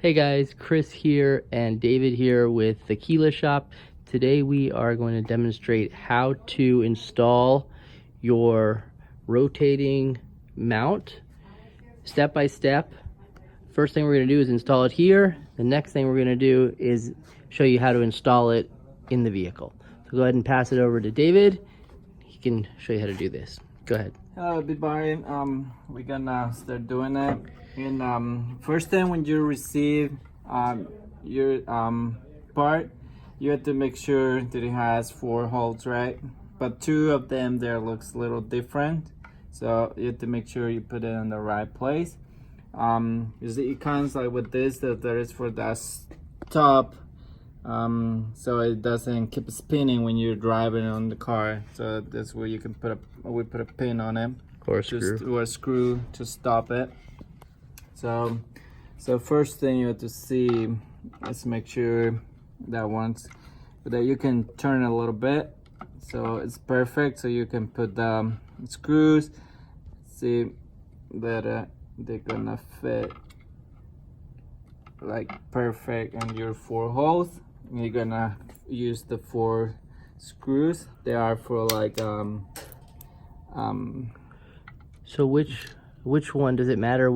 Hey guys, Chris here and David here with the Keyless Shop. Today we are going to demonstrate how to install your rotating mount step by step. First thing we're going to do is install it here. The next thing we're going to do is show you how to install it in the vehicle. So go ahead and pass it over to David. He can show you how to do this. Go ahead. Hello everybody, we're gonna start doing it. And first thing, when you receive your part, you have to make sure that it has 4 holes, right? But 2 of them there looks a little different, so you have to make sure you put it in the right place. You see it comes like with this, that there is for that top, so it doesn't keep spinning when you're driving on the car. So that's where you can put we put a pin on it, Or a screw to stop it. So first thing you have to see, let's make sure that you can turn it a little bit so it's perfect, so you can put the screws. See that they're gonna fit like perfect in your 4 holes. You're gonna use the 4 screws. They are for like So which one does it matter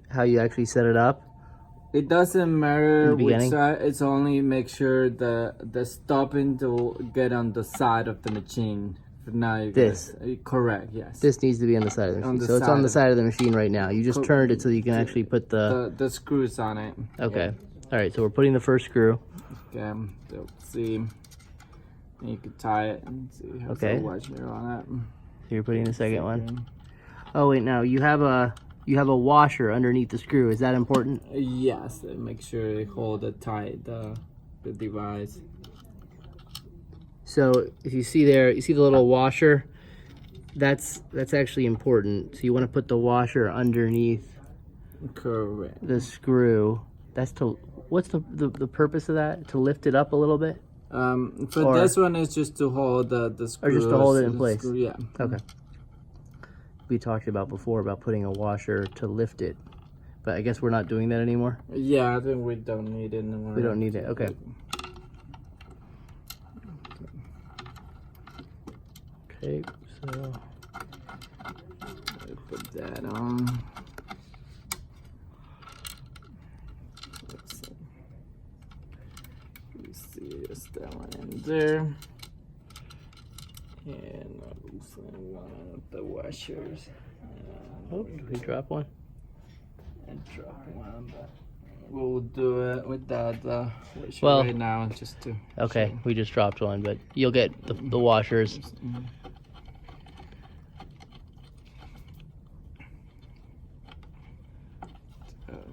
how you actually set it up? It doesn't matter which side. It's only make sure the stopping to get on the side of the machine. Now correct, yes. This needs to be on the side of the machine. So it's on the side of the machine right now. You just turned it so you can actually put the screws on it. Okay. Yeah. All right. So we're putting the first screw. Okay. So see, you can tie it and see how okay. washer on it. So you're putting the second one. Oh wait, now you have a washer underneath the screw. Is that important? Yes. Make sure you hold it tight, the device. So if you see there, you see the little washer. That's actually important. So you want to put the washer underneath. Correct. The screw. What's the purpose of that? To lift it up a little bit? This one is just to hold the screw. Or just to hold it in place? Screw, yeah. Okay. We talked about before about putting a washer to lift it, but I guess we're not doing that anymore. Yeah, I think we don't need it anymore. We don't need it. Okay. Okay, so put that on. Let's see. You see just that one in there. And I'll loosen one of the washers. Oh, did we drop one? I dropped one, but we'll do it without the washer right now, just to. Okay, show. We just dropped one, but you'll get the washers.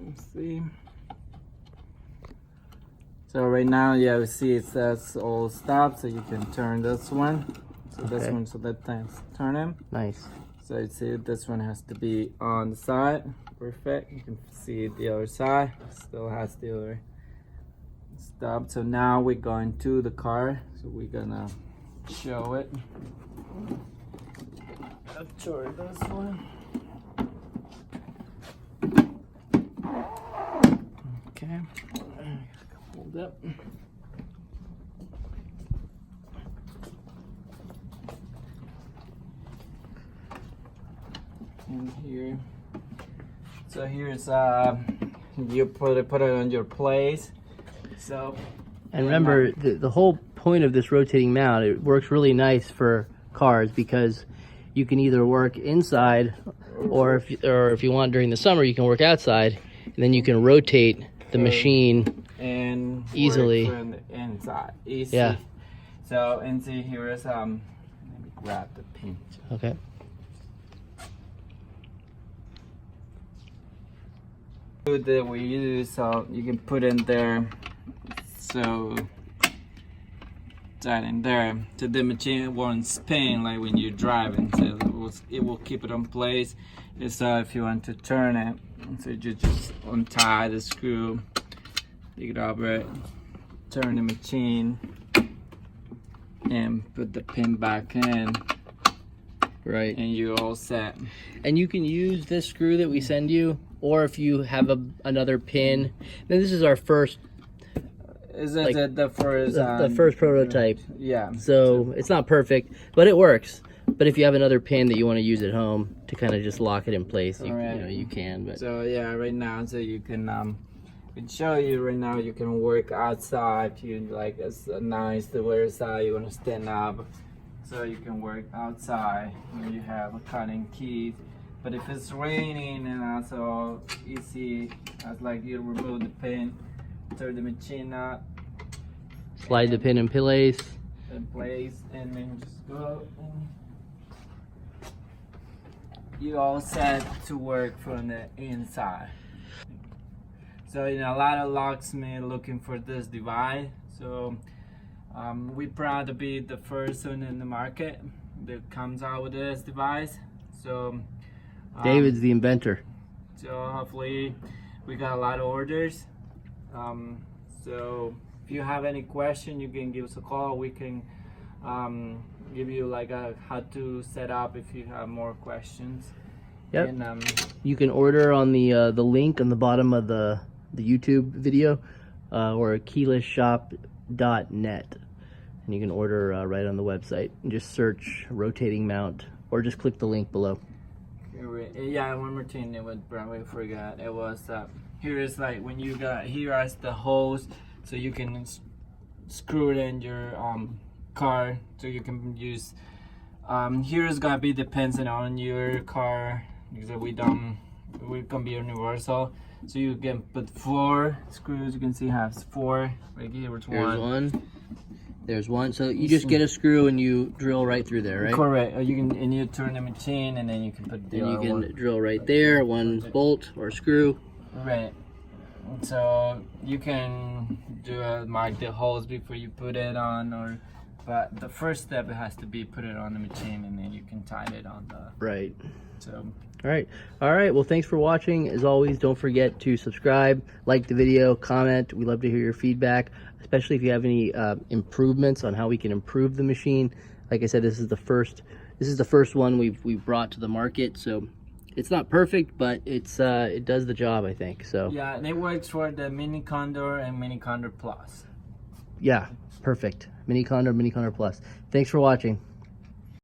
Let's see. So right now, yeah, we see it says all stopped, so you can turn this one. So this one, so that time's turn him. Nice. So you see this one has to be on the side. Perfect. You can see the other side. Still has the other stop. So now we're going to the car. So we're gonna show it. After this one. Okay. Hold up. In here, so here's you put it on your place. So, and remember the whole point of this rotating mount, it works really nice for cars because you can either work inside or if you want during the summer you can work outside, and then you can rotate the machine and easily from the inside. Easy. Yeah. So and see here is let me grab the pin. Okay. That we use, so you can put in there, so that in there, so the machine won't spin like when you're driving, so it will keep it in place. So if you want to turn it, so you just untie the screw, pick it up, right, turn the machine, and put the pin back in. Right. And you're all set. And you can use this screw that we send you or if you have another pin. Then this is our first, Is it like, the first the first prototype. Yeah. So it's not perfect, but it works. But if you have another pin that you want to use at home to kind of just lock it in place, you know, you can. But so yeah, right now, so you can show you right now. You can work outside. If you like, it's nice to wear outside. You want to stand up, so you can work outside when you have a cutting key. But if it's raining and also easy, as like you remove the pin, turn the machine up, slide the pin in place, and then just go. And you all set to work from the inside. So you know, a lot of locksmiths looking for this device. So we're proud to be the first one in the market that comes out with this device. So David's the inventor. So hopefully we got a lot of orders. So if you have any question, you can give us a call. We can give you like a how to set up if you have more questions. Yep. And, you can order on the link on the bottom of the YouTube video, or keylessshop.net, and you can order right on the website and just search rotating mount, or just click the link below. yeah, one more thing that would probably forgot. It was here is like when you got here is the hose, so you can screw it in your car, so you can use here is gonna be dependent on your car, because we can be universal, so you can put 4 screws. You can see has 4 right here. There's one. So you just get a screw and you drill right through there, right? Correct. Or you can, and you turn the machine, and then you can put the then you can drill right there, one bolt or screw. Right. So you can mark the holes before you put it on, but the first step, it has to be put it on the machine, and then you can tighten it on the. Right. So. All right. Well, thanks for watching. As always, don't forget to subscribe, like the video, comment. We love to hear your feedback, especially if you have any improvements on how we can improve the machine. Like I said, this is the first one we've brought to the market, so it's not perfect, but it does the job, I think. So yeah, and it works for the Mini Condor and Mini Condor Plus. Yeah, perfect. Mini Condor, Mini Condor Plus. Thanks for watching.